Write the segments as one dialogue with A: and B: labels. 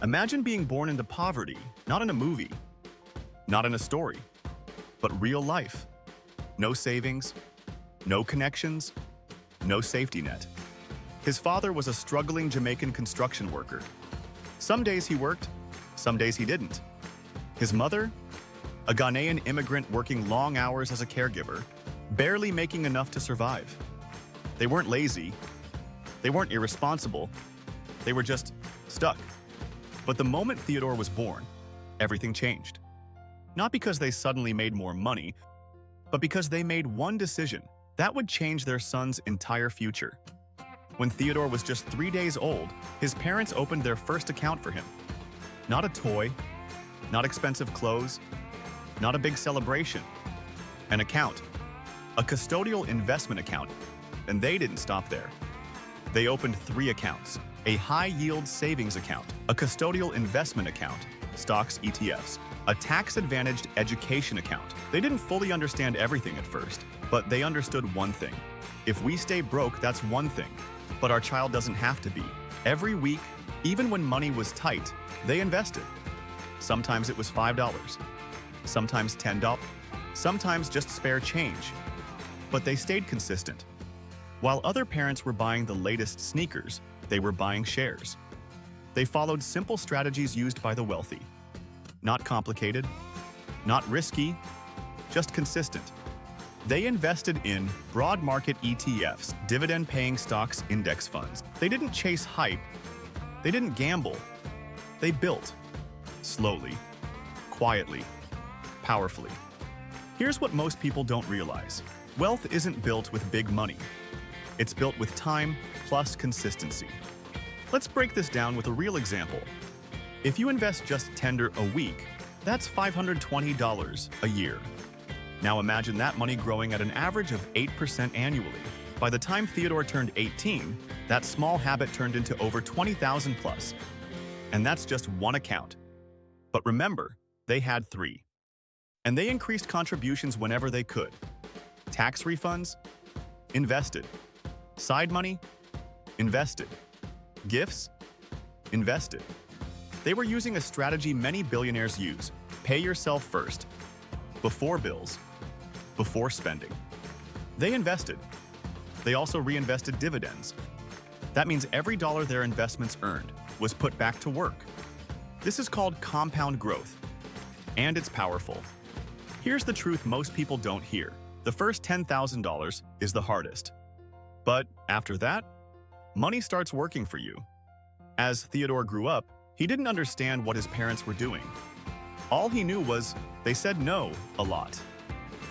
A: Imagine being born into poverty, not in a movie, not in a story, but real life. No savings, no connections, no safety net. His father was a struggling Jamaican construction worker. Some days he worked, some days he didn't. His mother, a Ghanaian immigrant working long hours as a caregiver, barely making enough to survive. They weren't lazy, they weren't irresponsible, they were just stuck. But the moment Theodore was born, everything changed. Not because they suddenly made more money, but because they made one decision that would change their son's entire future. When Theodore was just 3 days old, his parents opened their first account for him. Not a toy, not expensive clothes, not a big celebration. An account, a custodial investment account, and they didn't stop there. They opened 3 accounts: a high-yield savings account, a custodial investment account, stocks, ETFs, a tax-advantaged education account. They didn't fully understand everything at first, but they understood one thing. If we stay broke, that's one thing, but our child doesn't have to be. Every week, even when money was tight, they invested. Sometimes it was $5, sometimes $10, sometimes just spare change. But they stayed consistent. While other parents were buying the latest sneakers, they were buying shares. They followed simple strategies used by the wealthy. Not complicated, not risky, just consistent. They invested in broad market ETFs, dividend-paying stocks, index funds. They didn't chase hype. They didn't gamble. They built. Slowly, quietly, powerfully. Here's what most people don't realize. Wealth isn't built with big money. It's built with time plus consistency. Let's break this down with a real example. If you invest just $10 a week, that's $520 a year. Now imagine that money growing at an average of 8% annually. By the time Theodore turned 18, that small habit turned into over $20,000 plus. And that's just one account. But remember, they had 3. And they increased contributions whenever they could. Tax refunds? Invested. Side money? Invested. Gifts? Invested. They were using a strategy many billionaires use: pay yourself first, before bills, before spending. They invested. They also reinvested dividends. That means every dollar their investments earned was put back to work. This is called compound growth, and it's powerful. Here's the truth most people don't hear. The first $10,000 is the hardest. But after that, money starts working for you. As Theodore grew up, he didn't understand what his parents were doing. All he knew was they said no a lot.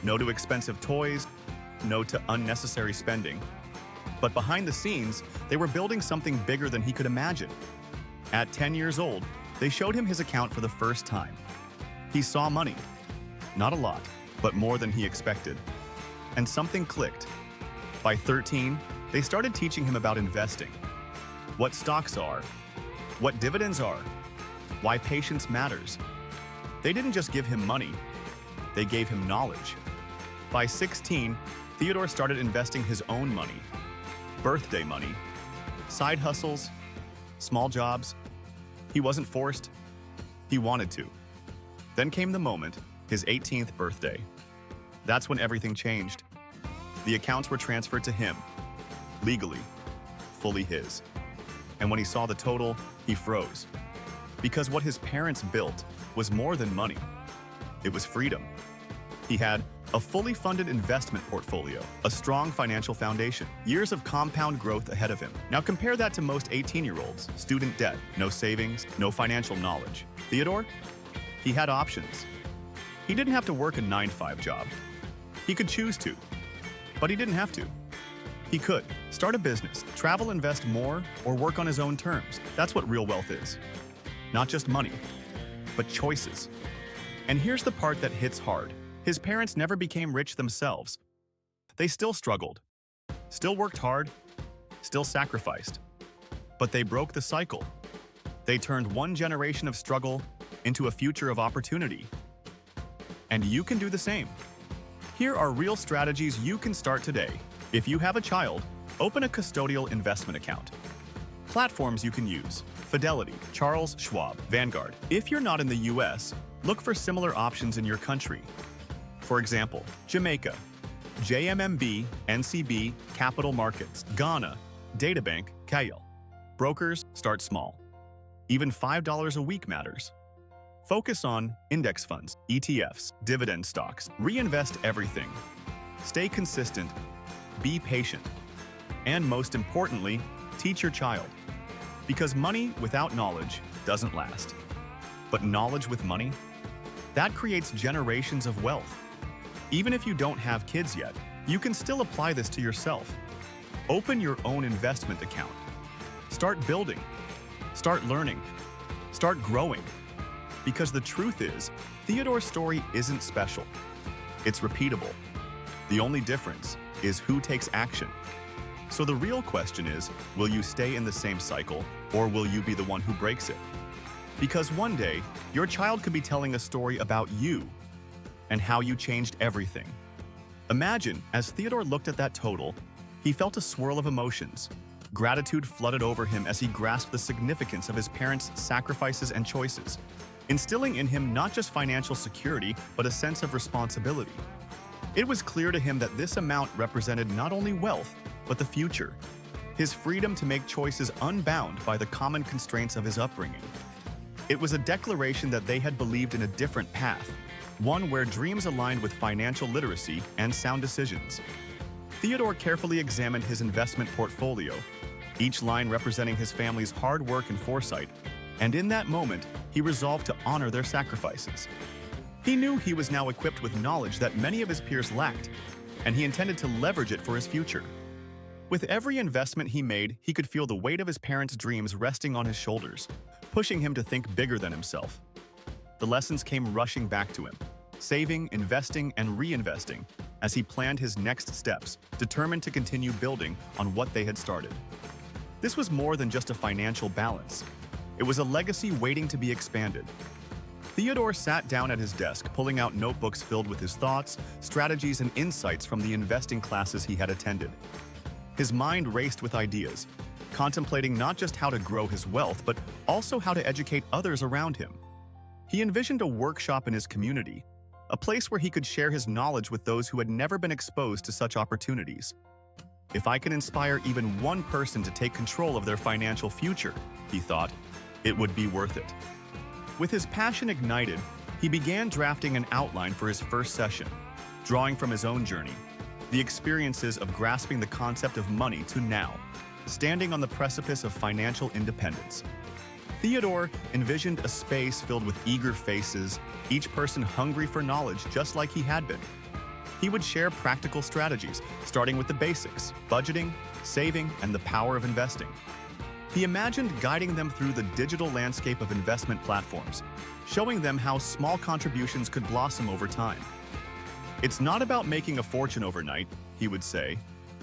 A: No to expensive toys, no to unnecessary spending. But behind the scenes, they were building something bigger than he could imagine. At 10 years old, they showed him his account for the first time. He saw money. Not a lot, but more than he expected. And something clicked. By 13, they started teaching him about investing. What stocks are, what dividends are, why patience matters. They didn't just give him money, they gave him knowledge. By 16, Theodore started investing his own money. Birthday money, side hustles, small jobs. He wasn't forced, he wanted to. Then came the moment, his 18th birthday. That's when everything changed. The accounts were transferred to him, legally, fully his. And when he saw the total, he froze. Because what his parents built was more than money. It was freedom. He had a fully funded investment portfolio, a strong financial foundation, years of compound growth ahead of him. Now compare that to most 18-year-olds, student debt, no savings, no financial knowledge. Theodore? He had options. He didn't have to work a 9-to-5 job. He could choose to, but he didn't have to. He could start a business, travel, invest more, or work on his own terms. That's what real wealth is. Not just money, but choices. And here's the part that hits hard. His parents never became rich themselves. They still struggled, still worked hard, still sacrificed. But they broke the cycle. They turned one generation of struggle into a future of opportunity. And you can do the same. Here are real strategies you can start today. If you have a child, open a custodial investment account. Platforms you can use: Fidelity, Charles Schwab, Vanguard. If you're not in the US, look for similar options in your country. For example, Jamaica, JMMB, NCB, Capital Markets, Ghana, Databank, Kyle. Brokers, start small. Even $5 a week matters. Focus on index funds, ETFs, dividend stocks. Reinvest everything. Stay consistent. Be patient. And most importantly, teach your child. Because money without knowledge doesn't last. But knowledge with money? That creates generations of wealth. Even if you don't have kids yet, you can still apply this to yourself. Open your own investment account. Start building. Start learning. Start growing. Because the truth is, Theodore's story isn't special. It's repeatable. The only difference is who takes action. So the real question is, will you stay in the same cycle, or will you be the one who breaks it? Because one day, your child could be telling a story about you and how you changed everything. Imagine, as Theodore looked at that total, he felt a swirl of emotions. Gratitude flooded over him as he grasped the significance of his parents' sacrifices and choices, instilling in him not just financial security, but a sense of responsibility. It was clear to him that this amount represented not only wealth, but the future, his freedom to make choices unbound by the common constraints of his upbringing. It was a declaration that they had believed in a different path, one where dreams aligned with financial literacy and sound decisions. Theodore carefully examined his investment portfolio, each line representing his family's hard work and foresight, and in that moment, he resolved to honor their sacrifices. He knew he was now equipped with knowledge that many of his peers lacked, and he intended to leverage it for his future. With every investment he made, he could feel the weight of his parents' dreams resting on his shoulders, pushing him to think bigger than himself. The lessons came rushing back to him, saving, investing, and reinvesting, as he planned his next steps, determined to continue building on what they had started. This was more than just a financial balance. It was a legacy waiting to be expanded. Theodore sat down at his desk, pulling out notebooks filled with his thoughts, strategies, and insights from the investing classes he had attended. His mind raced with ideas, contemplating not just how to grow his wealth, but also how to educate others around him. He envisioned a workshop in his community, a place where he could share his knowledge with those who had never been exposed to such opportunities. If I can inspire even one person to take control of their financial future, he thought, it would be worth it. With his passion ignited, he began drafting an outline for his first session, drawing from his own journey, the experiences of grasping the concept of money to now, standing on the precipice of financial independence. Theodore envisioned a space filled with eager faces, each person hungry for knowledge just like he had been. He would share practical strategies, starting with the basics, budgeting, saving, and the power of investing. He imagined guiding them through the digital landscape of investment platforms, showing them how small contributions could blossom over time. It's not about making a fortune overnight, he would say.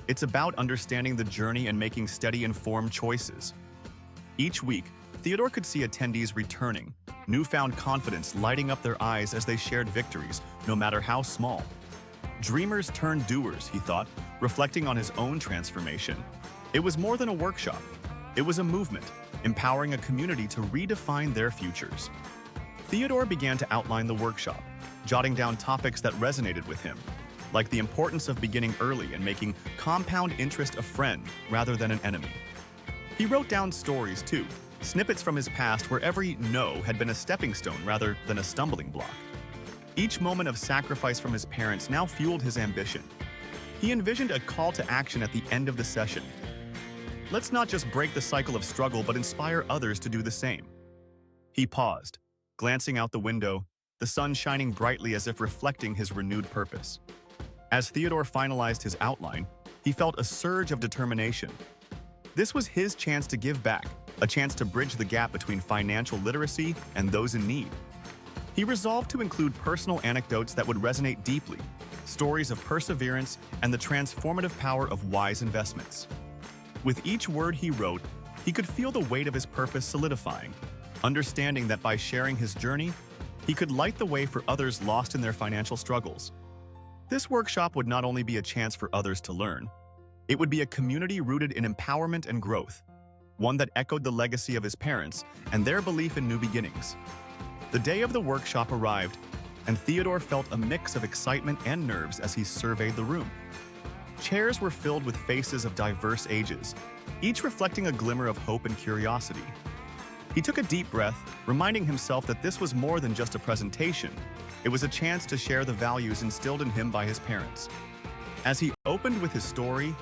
A: It's about understanding the journey and making steady, informed choices. Each week, Theodore could see attendees returning, newfound confidence lighting up their eyes as they shared victories, no matter how small. Dreamers turned doers, he thought, reflecting on his own transformation. It was more than a workshop. It was a movement, empowering a community to redefine their futures. Theodore began to outline the workshop, jotting down topics that resonated with him, like the importance of beginning early and making compound interest a friend rather than an enemy. He wrote down stories, too, snippets from his past where every no had been a stepping stone rather than a stumbling block. Each moment of sacrifice from his parents now fueled his ambition. He envisioned a call to action at the end of the session. Let's not just break the cycle of struggle, but inspire others to do the same. He paused, glancing out the window, the sun shining brightly as if reflecting his renewed purpose. As Theodore finalized his outline, he felt a surge of determination. This was his chance to give back, a chance to bridge the gap between financial literacy and those in need. He resolved to include personal anecdotes that would resonate deeply, stories of perseverance and the transformative power of wise investments. With each word he wrote, he could feel the weight of his purpose solidifying, understanding that by sharing his journey, he could light the way for others lost in their financial struggles. This workshop would not only be a chance for others to learn, it would be a community rooted in empowerment and growth. one that echoed the legacy of his parents and their belief in new beginnings. The day of the workshop arrived, and Theodore felt a mix of excitement and nerves as he surveyed the room. Chairs were filled with faces of diverse ages, each reflecting a glimmer of hope and curiosity. He took a deep breath, reminding himself that this was more than just a presentation. It was a chance to share the values instilled in him by his parents. As he opened with his story,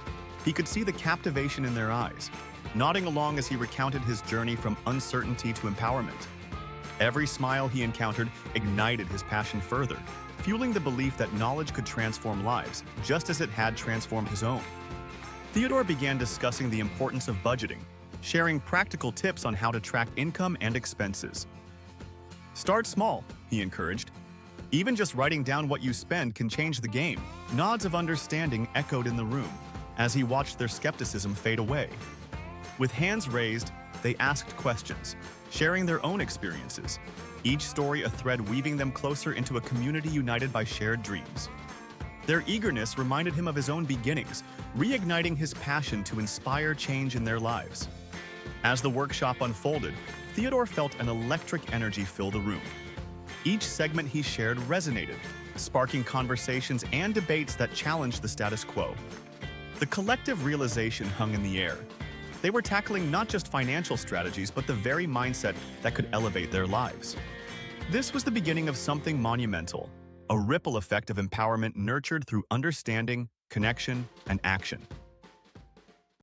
A: he could see the captivation in their eyes, nodding along as he recounted his journey from uncertainty to empowerment. Every smile he encountered ignited his passion further, fueling the belief that knowledge could transform lives, just as it had transformed his own. Theodore began discussing the importance of budgeting, sharing practical tips on how to track income and expenses. "Start small," he encouraged. "Even just writing down what you spend can change the game." Nods of understanding echoed in the room as he watched their skepticism fade away. With hands raised, they asked questions, sharing their own experiences, each story a thread weaving them closer into a community united by shared dreams. Their eagerness reminded him of his own beginnings, reigniting his passion to inspire change in their lives. As the workshop unfolded, Theodore felt an electric energy fill the room. Each segment he shared resonated, sparking conversations and debates that challenged the status quo. The collective realization hung in the air. They were tackling not just financial strategies, but the very mindset that could elevate their lives. This was the beginning of something monumental, a ripple effect of empowerment nurtured through understanding, connection, and action.